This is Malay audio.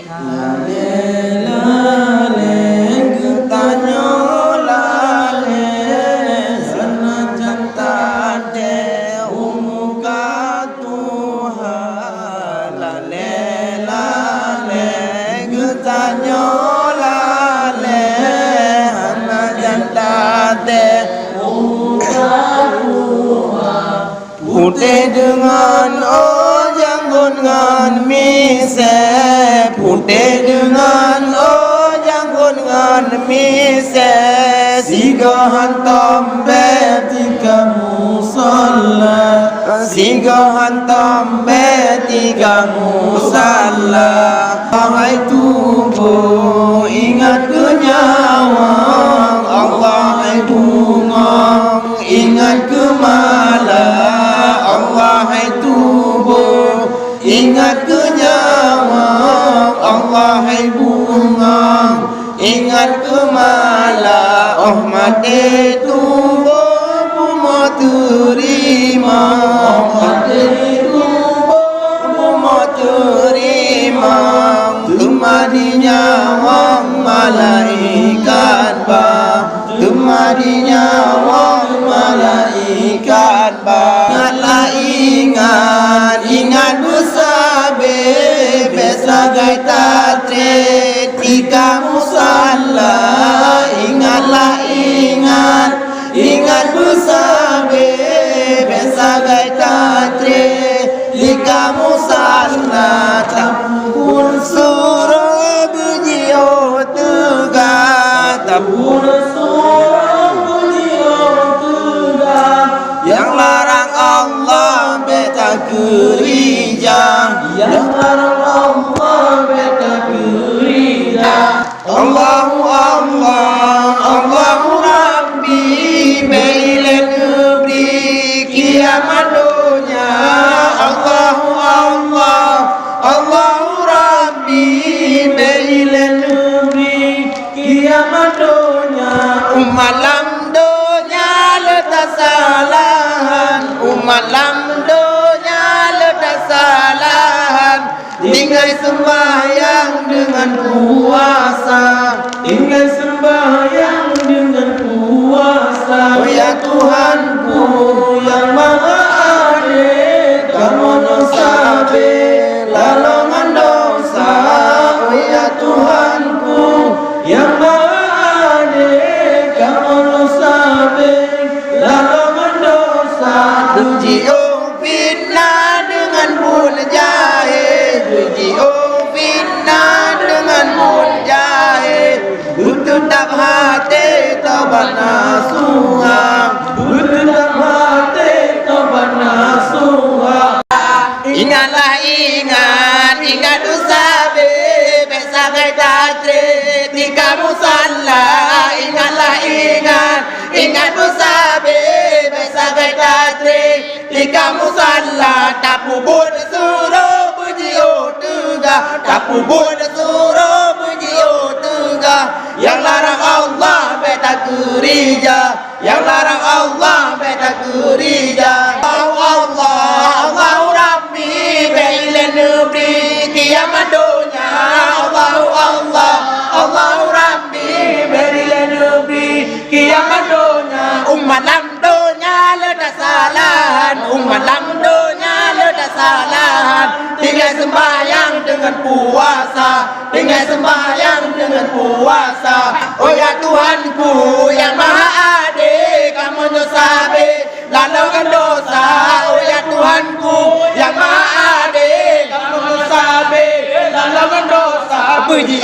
Lale-lale getanyo lale senajan tatei umu katuha. Lale-lale getanyo lale senajan tatei umu katuha. Putih dengan janggut dengan mise, putih dengan janggut dengan mise. Siga hantam betika musalla, siga hantam betika musalla. Hai tubuh ingat kenyawang, Allah hai bungong ingat kemalang. Allah hai tubuh ingat kenyawang, Allah hai bunga ingat kemala. Oh mati tubuh mau terima, oh mati tubuh mau terima. Temadi nyawang malaikat ba, temadi nyawang malaikat ba. Ingat busabe besagai tatei tika musalla. Ingatlah ingat busabe besagai tatei tika musalla. Tapun surah bejio tegak, tapun surah bejio tegak. Yang larang Allah beta gereja, yang larang Allah beta gereja. Allahu Allah, Allahu Rabbi bailan negeri kiamat dunia. Allahu Allah, Allahu Rabbi bailan negeri kiamat dunia. Umalam dunia letak salahan, umalam dunia letak salahan. Tinggal sembahyang dengan puasa, tinggal sembahyang dengan puasa. Oh ya Tuhanku yang maha adil, kamu sabe lalongan dosa. Oh ya Tuhanku yang maha adil, kamu sabe lalongan dosa. Puji fitnah dengan bul jahil, puji fitnah dengan bul jahil. Tutup hati tobat nasuha, tutup hati tobat nasuha. Ingatlah ingat usabe besagai tatei tika musalla. Ingatlah ingat usabe besagai tatei tika musalla. Tapu bud suruh bejio tegak, tapu bud suruh bejio tegak. Yang larang Allah beta gereja, yang larang Allah beta gereja. Allah, Allahu Rabbi bailan negeri kiamat dunia. Allahu Allah, Allahu Rabbi bailan negeri kiamat dunia. Umat lam dunia letak salahan, umat lam dunia letak salahan. Tinggal sembahyang dengan puasa, tinggal sembahyang dengan puasa. Oh ya Tuhanku yang maha adil, kamu sabe lalongan dosa. Oh ya Tuhanku yang maha adil, kamu sabe lalongan dosa. Puji